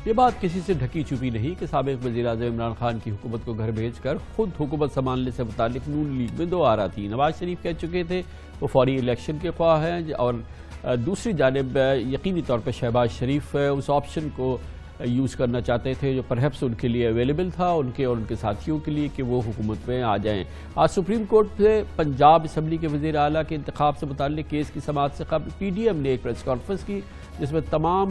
یہ بات کسی سے ڈھکی چھپی نہیں کہ سابق وزیر اعظم عمران خان کی حکومت کو گھر بھیج کر خود حکومت سنبھالنے سے متعلق نون لیگ میں دو آرا تھی۔ نواز شریف کہہ چکے تھے وہ فوری الیکشن کے خواہاں ہیں، اور دوسری جانب یقینی طور پر شہباز شریف اس آپشن کو یوز کرنا چاہتے تھے جو پرہیپس ان کے لیے اویلیبل تھا، ان کے اور ان کے ساتھیوں کے لیے، کہ وہ حکومت میں آ جائیں۔ آج سپریم کورٹ سے پنجاب اسمبلی کے وزیر اعلیٰ کے انتخاب سے متعلق کیس کی سماعت سے قبل پی ڈی ایم نے ایک پریس کانفرنس کی جس میں تمام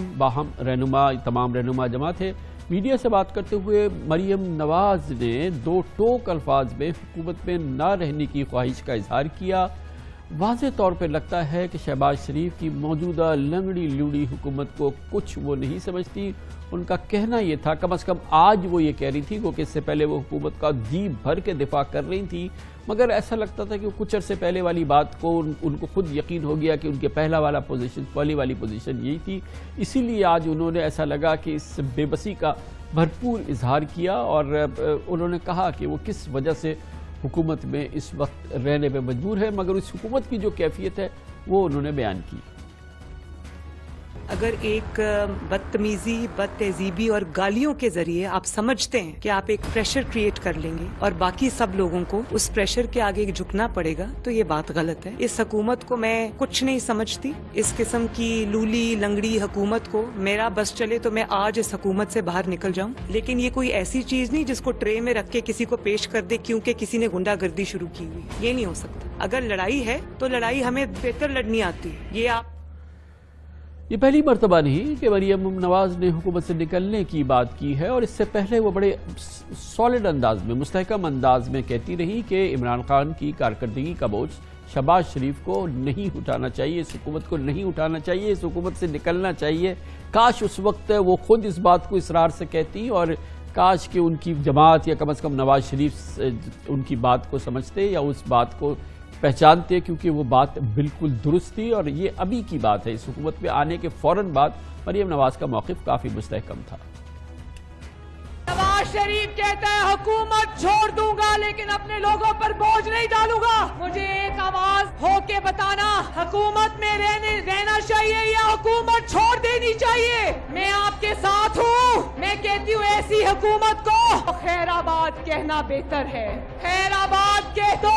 رہنما جمع تھے۔ میڈیا سے بات کرتے ہوئے مریم نواز نے دو ٹوک الفاظ میں حکومت میں نہ رہنے کی خواہش کا اظہار کیا۔ واضح طور پہ لگتا ہے کہ شہباز شریف کی موجودہ لنگڑی لوڑی حکومت کو کچھ وہ نہیں سمجھتی۔ ان کا کہنا یہ تھا، کم از کم آج وہ یہ کہہ رہی تھی، کیونکہ اس سے پہلے وہ حکومت کا جی بھر کے دفاع کر رہی تھی، مگر ایسا لگتا تھا کہ کچھ عرصے پہلے والی بات کو ان کو خود یقین ہو گیا کہ ان کے پہلی والی پوزیشن یہی تھی۔ اسی لیے آج انہوں نے ایسا لگا کہ اس بے بسی کا بھرپور اظہار کیا، اور انہوں نے کہا کہ وہ کس وجہ سے حکومت میں اس وقت رہنے پہ مجبور ہے، مگر اس حکومت کی جو کیفیت ہے وہ انہوں نے بیان کی۔ اگر ایک بدتمیزی، بد تہذیبی اور گالیوں کے ذریعے آپ سمجھتے ہیں کہ آپ ایک پریشر کریٹ کر لیں گے اور باقی سب لوگوں کو اس پریشر کے آگے جھکنا پڑے گا، تو یہ بات غلط ہے۔ اس حکومت کو میں کچھ نہیں سمجھتی، اس قسم کی لولی لنگڑی حکومت کو میرا بس چلے تو میں آج اس حکومت سے باہر نکل جاؤں، لیکن یہ کوئی ایسی چیز نہیں جس کو ٹرے میں رکھ کے کسی کو پیش کر دے کیونکہ کسی نے غنڈہ گردی شروع کی ہوئی۔ یہ نہیں ہو سکتا۔ اگر لڑائی ہے تو لڑائی ہمیں بہتر لڑنی آتی ہے۔ یہ پہلی مرتبہ نہیں کہ مریم نواز نے حکومت سے نکلنے کی بات کی ہے، اور اس سے پہلے وہ بڑے سالڈ انداز میں، مستحکم انداز میں کہتی رہی کہ عمران خان کی کارکردگی کا بوجھ شہباز شریف کو نہیں اٹھانا چاہیے، اس حکومت کو نہیں اٹھانا چاہیے، اس حکومت سے نکلنا چاہیے۔ کاش اس وقت وہ خود اس بات کو اصرار سے کہتی، اور کاش کہ ان کی جماعت یا کم از کم نواز شریف ان کی بات کو سمجھتے یا اس بات کو پہچانتے، کیونکہ وہ بات بالکل درست تھی، اور یہ ابھی کی بات ہے۔ اس حکومت میں آنے کے فوراً بعد مریم نواز کا موقف کافی مستحکم تھا۔ نواز شریف کہتا ہے حکومت چھوڑ دوں گا لیکن اپنے لوگوں پر بوجھ نہیں ڈالوں گا۔ مجھے ایک آواز ہو کے بتانا، حکومت میں رہنا چاہیے یا حکومت چھوڑ دینی چاہیے؟ میں آپ کے ساتھ ہوں۔ میں کہتی ہوں ایسی حکومت کو خیر آباد کہنا بہتر ہے۔ خیر آباد کہہ دو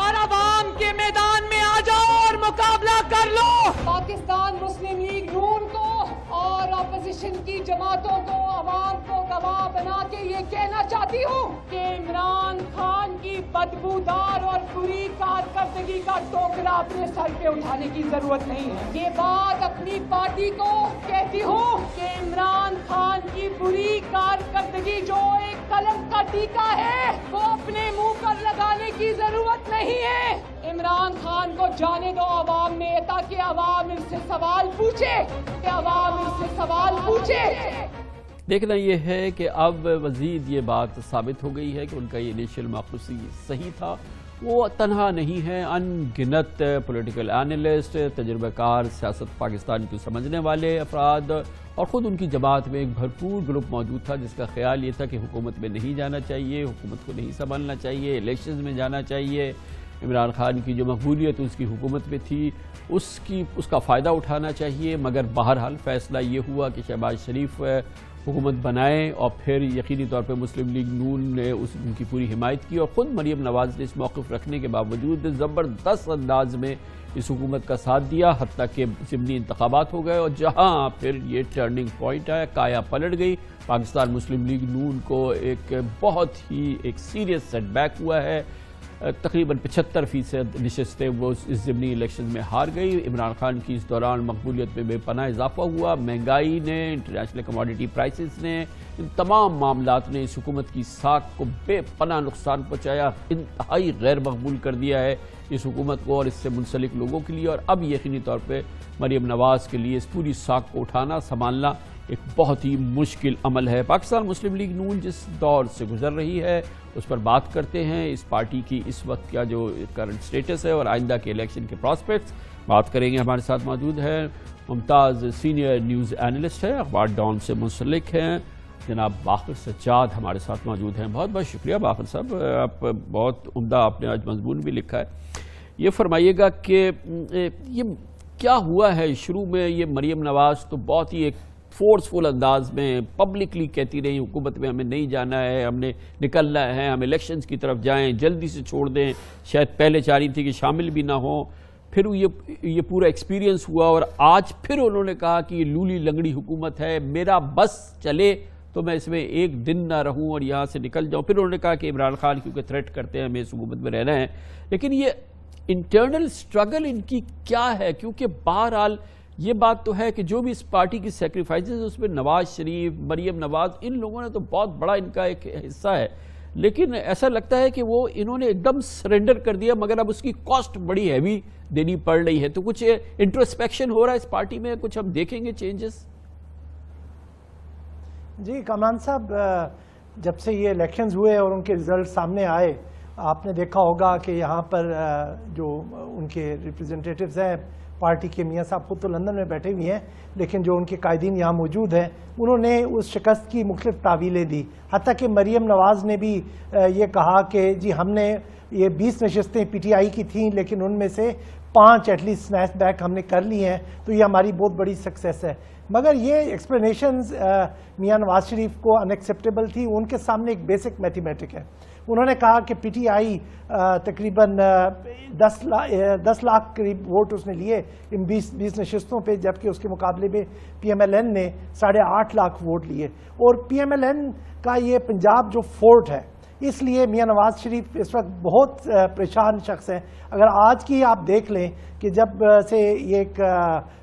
اور عوام کے میدان میں آ جاؤ اور مقابلہ کر لو۔ پاکستان مسلم لیگ نون کو اور اپوزیشن کی جماعتوں کو، عوام کو گواہ بنا کے یہ کہنا چاہتی ہوں کہ عمران خان کی بدبودار اور بری کارکردگی کا ٹوکرا اپنے سر پہ اٹھانے کی ضرورت نہیں ہے۔ یہ بات اپنی پارٹی کو کہتی ہوں کہ عمران خان کی بری کارکردگی جو ایک قلم کا ٹیکا ہے وہ اپنے منہ پر لگانے کی ضرورت نہیں ہے۔ عمران خان کو جانے دو عوام میں، تاکہ عوام ان سے سوال پوچھے، دیکھنا یہ ہے کہ اب مزید یہ بات ثابت ہو گئی ہے کہ ان کا یہ انیشل موقف صحیح تھا۔ وہ تنہا نہیں ہے، ان گنت پولیٹیکل اینالسٹ، تجربہ کار، سیاست پاکستان کو سمجھنے والے افراد اور خود ان کی جماعت میں ایک بھرپور گروپ موجود تھا جس کا خیال یہ تھا کہ حکومت میں نہیں جانا چاہیے، حکومت کو نہیں سنبھالنا چاہیے، الیکشنز میں جانا چاہیے۔ عمران خان کی جو مقبولیت اس کی حکومت میں تھی اس کا فائدہ اٹھانا چاہیے، مگر بہرحال فیصلہ یہ ہوا کہ شہباز شریف حکومت بنائیں، اور پھر یقینی طور پہ مسلم لیگ نون نے ان کی پوری حمایت کی، اور خود مریم نواز نے اس موقف رکھنے کے باوجود زبردست انداز میں اس حکومت کا ساتھ دیا، حتیٰ کہ ضمنی انتخابات ہو گئے، اور جہاں پھر یہ ٹرننگ پوائنٹ آیا، کایا پلٹ گئی، پاکستان مسلم لیگ نون کو ایک بہت ہی سیریس سیٹ بیک ہوا ہے۔ تقریباً 75% نشستیں وہ اس ضمنی الیکشن میں ہار گئی۔ عمران خان کی اس دوران مقبولیت میں بے پناہ اضافہ ہوا، مہنگائی نے، انٹرنیشنل کموڈیٹی پرائسز نے، ان تمام معاملات نے اس حکومت کی ساکھ کو بے پناہ نقصان پہنچایا، انتہائی غیر مقبول کر دیا ہے اس حکومت کو اور اس سے منسلک لوگوں کے لیے، اور اب یقینی طور پہ مریم نواز کے لیے اس پوری ساکھ کو اٹھانا، سنبھالنا ایک بہت ہی مشکل عمل ہے۔ پاکستان مسلم لیگ نون جس دور سے گزر رہی ہے اس پر بات کرتے ہیں، اس پارٹی کی اس وقت کا جو کرنٹ سٹیٹس ہے اور آئندہ کے الیکشن کے پراسپیکٹس بات کریں گے۔ ہمارے ساتھ موجود ہے ممتاز سینئر نیوز اینالسٹ ہے، اخبار ڈان سے منسلک ہیں، جناب باقر سجاد ہمارے ساتھ موجود ہیں۔ بہت بہت شکریہ باقر صاحب، آپ بہت عمدہ آپ نے آج مضمون بھی لکھا ہے۔ یہ فرمائیے گا کہ یہ کیا ہوا ہے؟ شروع میں یہ مریم نواز تو بہت ہی ایک فورسفل انداز میں پبلکلی کہتی رہی حکومت میں ہمیں نہیں جانا ہے، ہم نے نکلنا ہے، ہم الیکشنز کی طرف جائیں، جلدی سے چھوڑ دیں، شاید پہلے چاہ رہی تھی کہ شامل بھی نہ ہوں، پھر یہ پورا ایکسپیرینس ہوا اور آج پھر انہوں نے کہا کہ یہ لولی لنگڑی حکومت ہے، میرا بس چلے تو میں اس میں ایک دن نہ رہوں اور یہاں سے نکل جاؤں۔ پھر انہوں نے کہا کہ عمران خان کیونکہ تھریٹ کرتے ہیں ہمیں اس حکومت میں رہنا ہے، لیکن یہ انٹرنل سٹرگل ان کی کیا ہے؟ کیونکہ بہرحال یہ بات تو ہے کہ جو بھی اس پارٹی کی سیکریفائسز اس میں نواز شریف، مریم نواز، ان لوگوں نے تو بہت بڑا ان کا ایک حصہ ہے، لیکن ایسا لگتا ہے کہ وہ انہوں نے ایک دم سرنڈر کر دیا، مگر اب اس کی کاسٹ بڑی ہیوی دینی پڑ رہی ہے۔ تو کچھ انٹروسپیکشن ہو رہا ہے اس پارٹی میں، کچھ ہم دیکھیں گے چینجز؟ جی کامران صاحب، جب سے یہ الیکشنز ہوئے اور ان کے رزلٹ سامنے آئے، آپ نے دیکھا ہوگا کہ یہاں پر جو ان کے ریپرزنٹیٹیوز ہیں پارٹی کے، میاں صاحب خود تو لندن میں بیٹھے ہوئے ہیں، لیکن جو ان کے قائدین یہاں موجود ہیں انہوں نے اس شکست کی مختلف تعویلیں دی۔ حتیٰ کہ مریم نواز نے بھی یہ کہا کہ جی ہم نے یہ 20 نشستیں پی ٹی آئی کی تھیں، لیکن ان میں سے 5 ایٹ لیسٹ سنیچ بیک ہم نے کر لی ہیں، تو یہ ہماری بہت بڑی سکسیس ہے۔ مگر یہ ایکسپلینیشنز میاں نواز شریف کو ان ایکسیپٹیبل تھی۔ ان کے سامنے ایک بیسک میتھمیٹک ہے۔ انہوں نے کہا کہ پی ٹی آئی تقریباً 10 لاکھ قریب ووٹ اس نے لیے ان 20 نشستوں پہ، جبکہ اس کے مقابلے میں پی ایم ایل این نے 8.5 لاکھ ووٹ لیے، اور پی ایم ایل این کا یہ پنجاب جو فورٹ ہے، اس لیے میاں نواز شریف اس وقت بہت پریشان شخص ہیں۔ اگر آج کی آپ دیکھ لیں کہ جب سے یہ ایک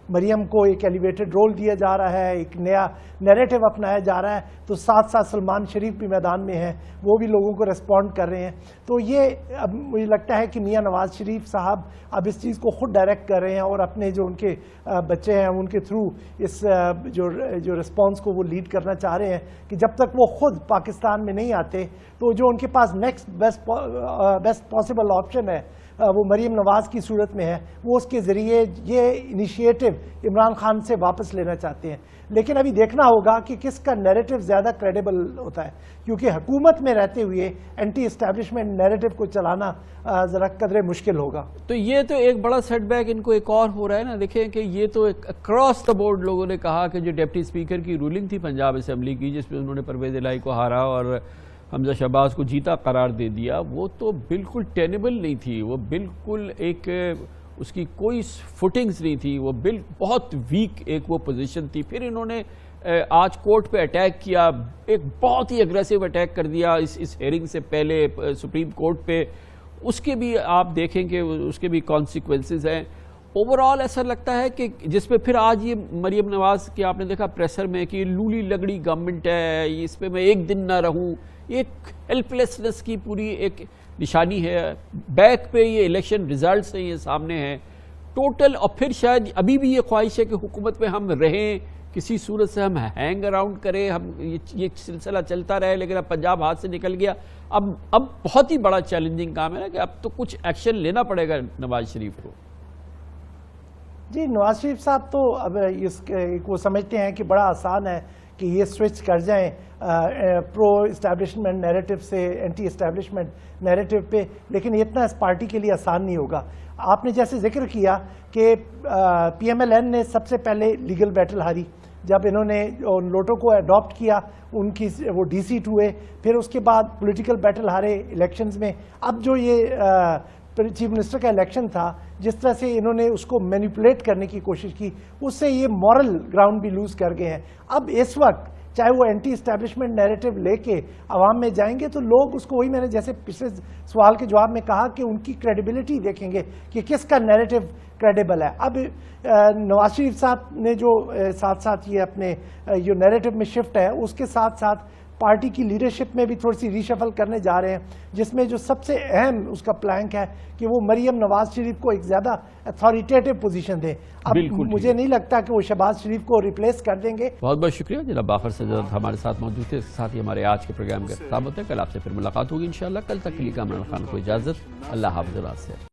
مریم کو ایک ایلیویٹڈ رول دیا جا رہا ہے، ایک نیا نیریٹو اپنایا جا رہا ہے، تو ساتھ ساتھ سلمان شریف بھی میدان میں ہیں، وہ بھی لوگوں کو ریسپونڈ کر رہے ہیں۔ تو یہ اب مجھے لگتا ہے کہ میاں نواز شریف صاحب اب اس چیز کو خود ڈائریکٹ کر رہے ہیں، اور اپنے جو ان کے بچے ہیں ان کے تھرو اس جو رسپانس کو وہ لیڈ کرنا چاہ رہے ہیں کہ جب تک وہ خود پاکستان میں نہیں آتے تو جو ان کے پاس نیکسٹ بیسٹ پاسبل آپشن ہے وہ مریم نواز کی صورت میں ہے، وہ اس کے ذریعے یہ انیشیٹو عمران خان سے واپس لینا چاہتے ہیں۔ لیکن ابھی دیکھنا ہوگا کہ کس کا نیریٹو زیادہ کریڈیبل ہوتا ہے، کیونکہ حکومت میں رہتے ہوئے اینٹی اسٹیبلشمنٹ نیریٹو کو چلانا ذرا قدرے مشکل ہوگا۔ تو یہ تو ایک بڑا سیٹ بیک ان کو ایک اور ہو رہا ہے نا۔ دیکھیں کہ یہ تو اکراس دا بورڈ لوگوں نے کہا کہ جو ڈپٹی اسپیکر کی رولنگ تھی پنجاب اسمبلی کی، جس میں انہوں نے پرویز الہی کو ہارا اور حمزہ شہباز کو جیتا قرار دے دیا، وہ تو بالکل ٹینیبل نہیں تھی، وہ بالکل ایک اس کی کوئی فوٹنگز نہیں تھی، وہ بہت ویک ایک وہ پوزیشن تھی۔ پھر انہوں نے آج کورٹ پہ اٹیک کیا، ایک بہت ہی اگریسو اٹیک کر دیا اس ہیئرنگ سے پہلے سپریم کورٹ پہ، اس کے بھی آپ دیکھیں کہ اس کے بھی کانسیکوینسز ہیں۔ اوورآل ایسا لگتا ہے کہ جس میں پھر آج یہ مریم نواز کی آپ نے دیکھا پریسر میں کہ لولی لگڑی گورنمنٹ ہے، اس پہ میں ایک دن نہ رہوں، ایک ہیلپ لیسنس کی پوری ایک نشانی ہے۔ بیک پہ یہ الیکشن ریزلٹس ہیں، یہ سامنے ہیں ٹوٹل، اور پھر شاید ابھی بھی یہ خواہش ہے کہ حکومت میں ہم رہیں، کسی صورت سے ہم ہینگ اراؤنڈ کریں، ہم یہ سلسلہ چلتا رہے۔ لیکن اب پنجاب ہاتھ سے نکل گیا، اب بہت ہی بڑا چیلنجنگ کام ہے نا کہ اب تو کچھ ایکشن لینا پڑے گا نواز شریف کو۔ جی نواز شریف صاحب تو اب وہ سمجھتے ہیں کہ بڑا آسان ہے کہ یہ سوئچ کر جائیں پرو اسٹیبلشمنٹ نیریٹو سے اینٹی اسٹیبلشمنٹ نیریٹو پہ، لیکن اتنا اس پارٹی کے لیے آسان نہیں ہوگا۔ آپ نے جیسے ذکر کیا کہ پی ایم ایل این نے سب سے پہلے لیگل بیٹل ہاری، جب انہوں نے ان لوٹوں کو اڈاپٹ کیا، ان کی وہ ڈی سیٹ ہوئے، پھر اس کے بعد پولیٹیکل بیٹل ہارے الیکشنز میں۔ اب جو یہ چیف منسٹر کا الیکشن تھا، جس طرح سے انہوں نے اس کو مینیپولیٹ کرنے کی کوشش کی، اس سے یہ مورل گراؤنڈ بھی لوز کر گئے ہیں۔ اب اس وقت چاہے وہ اینٹی اسٹیبلشمنٹ نیریٹو لے کے عوام میں جائیں گے تو لوگ اس کو، وہی میں نے جیسے پچھلے سوال کے جواب میں کہا کہ ان کی کریڈیبلٹی دیکھیں گے کہ کس کا نیریٹو کریڈیبل ہے۔ اب نواز شریف صاحب نے جو ساتھ ساتھ یہ اپنے جو نیریٹو میں شفٹ ہے، اس کے ساتھ ساتھ پارٹی کی لیڈرشپ میں بھی تھوڑی سی ریشفل کرنے جا رہے ہیں، جس میں جو سب سے اہم اس کا پلانک ہے کہ وہ مریم نواز شریف کو ایک زیادہ اتھارٹیٹیو پوزیشن دیں۔ اب مجھے نہیں لگتا کہ وہ شہباز شریف کو ریپلیس کر دیں گے۔ بہت بہت شکریہ جناب باقر سجاد ہمارے ساتھ موجود تھے۔ اس کے ساتھ ہی ہمارے آج کے پروگرام کا اختتام ہوتا ہے۔ کل آپ سے پھر ملاقات ہوگی انشاءاللہ۔ کل تک کے لیے کامران خان کو اجازت، اللہ حافظ۔